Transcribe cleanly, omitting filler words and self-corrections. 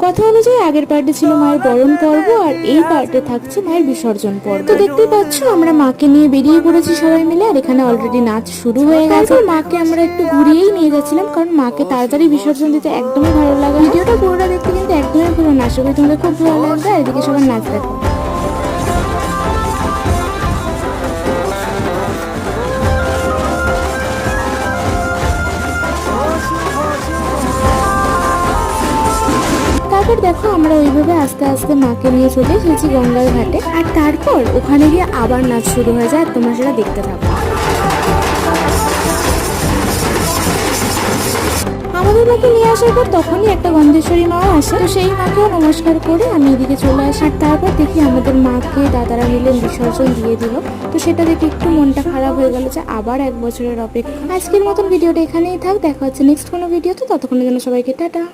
কথা অনুযায়ী আগের পার্টে ছিল মায়ের বরণ পর্ব, আর এই পার্টে থাকছে মায়ের বিসর্জন পর্ব। তো দেখতেই পাচ্ছ আমরা মাকে নিয়ে বেরিয়ে পড়েছি সবাই মিলে, আর এখানে অলরেডি নাচ শুরু হয়ে গেছে। মাকে আমরা একটু ঘুরিয়েই নিয়ে যাচ্ছিলাম, কারণ মাকে তাড়াতাড়ি বিসর্জন দিতে একদমই ভালো লাগে। ভিডিওটা পুরোটা দেখতে কিন্তু একদমই পুরো না, আশা করি তোমাদের খুব ভালো লাগবে। আর এদিকে সবার নাচ দেখো। তারপর দেখো আমরা ওইভাবে আস্তে আস্তে মাকে নিয়ে চলে এসেছি গঙ্গার ঘাটে, আর তারপর ওখানে গিয়ে আবার নাচ শুরু হয়ে যায়, আর তোমরা সেটা দেখতে থাকো। আমাদের মাকে নিয়ে আসার পর তখনই একটা গন্ধেশ্বরী মাও আসে, তো সেই মাকেও নমস্কার করে আমি এদিকে চলে আসি। আর তারপর দেখি আমাদের মাকে দাদারা মিলে বিসর্জন দিয়ে দিল, তো সেটা দেখে একটু মনটা খারাপ হয়ে গেল যে আবার 1 বছরের অপেক্ষা। আজকের মতন ভিডিওটা এখানেই থাক, দেখা হচ্ছে নেক্সট কোনো ভিডিওতে, ততক্ষণের জন্য সবাইকে টাটা।